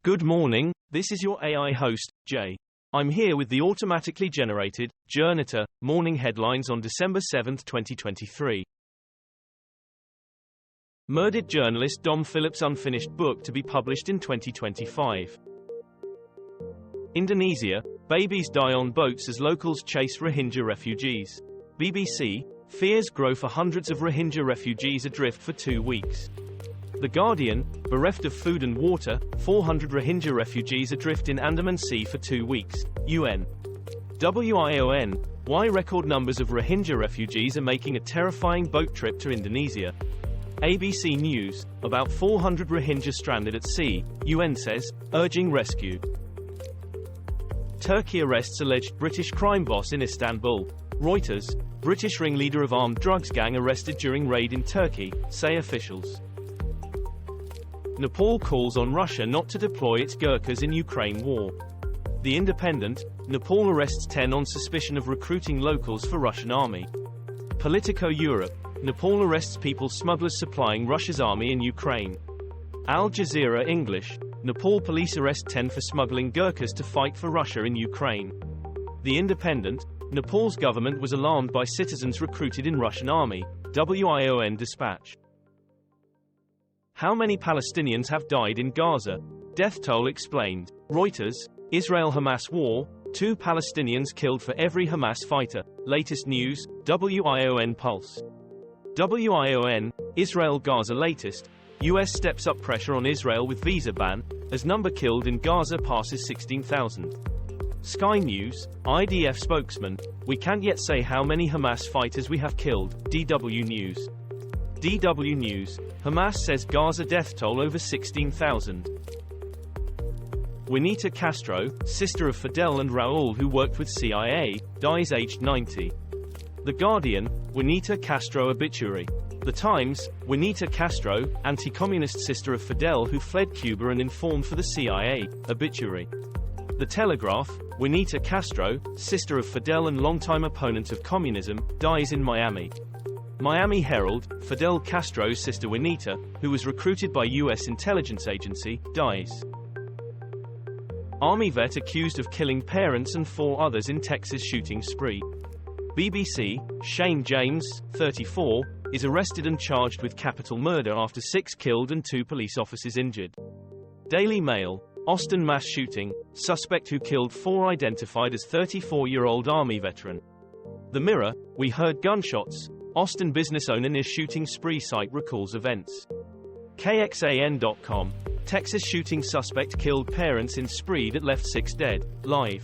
Good morning, this is your AI host, Jay. I'm here with the automatically generated, Journato, morning headlines on December 7, 2023. Murdered journalist Dom Philip's unfinished book to be published in 2025. Indonesia, babies die on boats as locals chase Rohingya refugees. BBC, fears grow for hundreds of Rohingya refugees adrift for 2 weeks. The Guardian, bereft of food and water, 400 Rohingya refugees adrift in Andaman Sea for 2 weeks. UNLV, why record numbers of Rohingya refugees are making a terrifying boat trip to Indonesia. ABC News, about 400 Rohingya stranded at sea, UN says, urging rescue. Turkey arrests alleged British crime boss in Istanbul. Reuters, British ringleader of armed drugs gang arrested during raid in Turkey, say officials. Nepal calls on Russia not to deploy its Gurkhas in Ukraine war. The Independent, Nepal arrests 10 on suspicion of recruiting locals for Russian army. Politico Europe, Nepal arrests people smugglers supplying Russia's army in Ukraine. Al Jazeera English, Nepal police arrest 10 for smuggling Gurkhas to fight for Russia in Ukraine. The Independent, Nepal's government was alarmed by citizens recruited in Russian army. WION Dispatch. How many Palestinians have died in Gaza? Death toll explained. Reuters, Israel-Hamas war, 2 Palestinians killed for every Hamas fighter. Latest news, WION Pulse. WION, Israel-Gaza latest, US steps up pressure on Israel with visa ban, as number killed in Gaza passes 16,000. Sky News, IDF spokesman, we can't yet say how many Hamas fighters we have killed. DW News. DW News, Hamas says Gaza death toll over 16,000. Juanita Castro, sister of Fidel and Raul who worked with CIA, dies aged 90. The Guardian, Juanita Castro obituary. The Times, Juanita Castro, anti-communist sister of Fidel who fled Cuba and informed for the CIA, obituary. The Telegraph, Juanita Castro, sister of Fidel and longtime opponent of communism, dies in Miami. Miami Herald, Fidel Castro's sister Juanita, who was recruited by U.S. intelligence agency, dies. Army vet accused of killing parents and 4 others in Texas shooting spree. BBC, Shane James, 34, is arrested and charged with capital murder after 6 killed and 2 police officers injured. Daily Mail, Austin mass shooting, suspect who killed 4 identified as 34-year-old Army veteran. The Mirror, we heard gunshots, Austin business owner near shooting spree site recalls events. KXAN.com, Texas shooting suspect killed parents in spree that left 6 dead, live.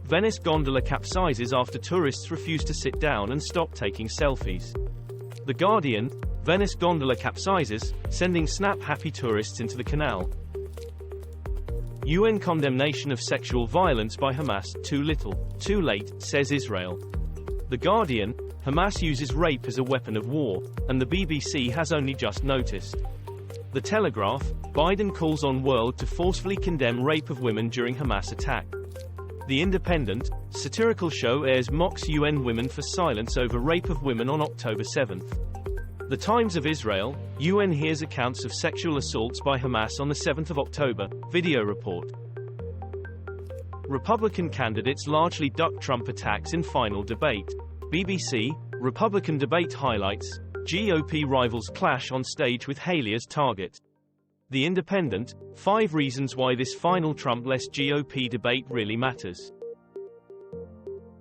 Venice gondola capsizes after tourists refuse to sit down and stop taking selfies. The Guardian, Venice gondola capsizes, sending snap-happy tourists into the canal. UN condemnation of sexual violence by Hamas, too little, too late, says Israel. The Guardian, Hamas uses rape as a weapon of war, and the BBC has only just noticed. The Telegraph, Biden calls on world to forcefully condemn rape of women during Hamas attack. The Independent, satirical show airs mocks UN women for silence over rape of women on October 7. The Times of Israel, UN hears accounts of sexual assaults by Hamas on the 7th of October, video report. Republican candidates largely duck Trump attacks in final debate. BBC, Republican debate highlights, GOP rivals clash on stage with Haley as target. The Independent, 5 reasons why this final Trump-less GOP debate really matters.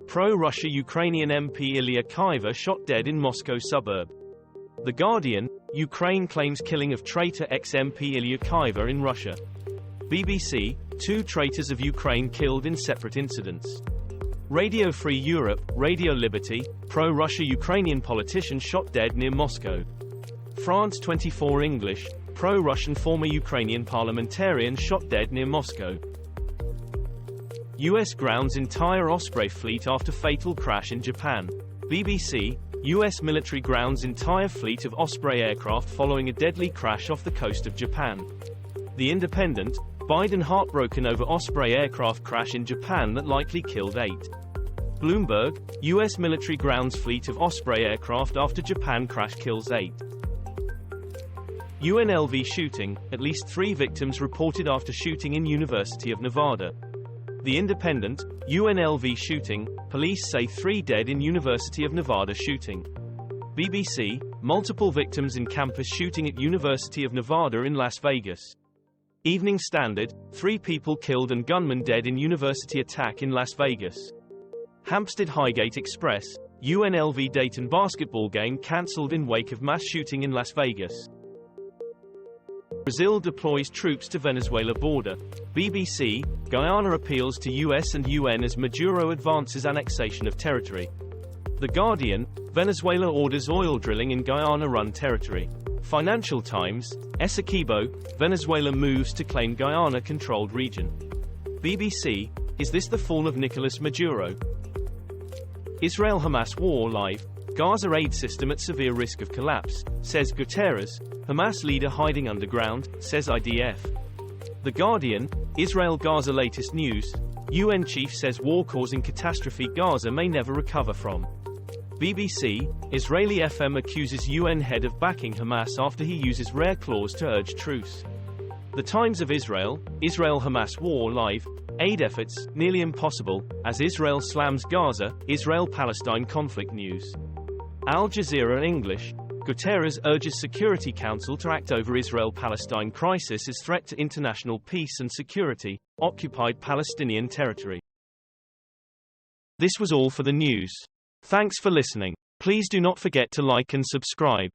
Pro-Russia Ukrainian MP Illia Kyva shot dead in Moscow suburb. The Guardian, Ukraine claims killing of traitor ex-MP Illia Kyva in Russia. BBC, 2 traitors of Ukraine killed in separate incidents. Radio Free Europe, Radio Liberty, pro-Russia Ukrainian politician shot dead near Moscow. France 24 English, pro-Russian former Ukrainian parliamentarian shot dead near Moscow. US grounds entire Osprey fleet after fatal crash in Japan. BBC, US military grounds entire fleet of Osprey aircraft following a deadly crash off the coast of Japan. The Independent, Biden heartbroken over Osprey aircraft crash in Japan that likely killed 8. Bloomberg, US military grounds fleet of Osprey aircraft after Japan crash kills 8. UNLV shooting, at least 3 victims reported after shooting in University of Nevada. The Independent, UNLV shooting, police say 3 dead in University of Nevada shooting. BBC, multiple victims in campus shooting at University of Nevada in Las Vegas. Evening Standard, 3 people killed and gunman dead in university attack in Las Vegas. Hampstead Highgate Express, UNLV Dayton basketball game cancelled in wake of mass shooting in Las Vegas. Brazil deploys troops to Venezuela border. BBC, Guyana appeals to US and UN as Maduro advances annexation of territory. The Guardian, Venezuela orders oil drilling in Guyana-run territory. Financial Times, Essequibo, Venezuela moves to claim Guyana-controlled region. BBC, is this the fall of Nicolas Maduro? Israel-Hamas war live, Gaza aid system at severe risk of collapse, says Guterres, Hamas leader hiding underground, says IDF. The Guardian, Israel-Gaza latest news, UN chief says war-causing catastrophe Gaza may never recover from. BBC, Israeli FM accuses UN head of backing Hamas after he uses rare clause to urge truce. The Times of Israel, Israel-Hamas war live, aid efforts, nearly impossible, as Israel slams Gaza, Israel-Palestine conflict news. Al Jazeera English, Guterres urges Security Council to act over Israel-Palestine crisis as threat to international peace and security, occupied Palestinian territory. This was all for the news. Thanks for listening. Please do not forget to like and subscribe.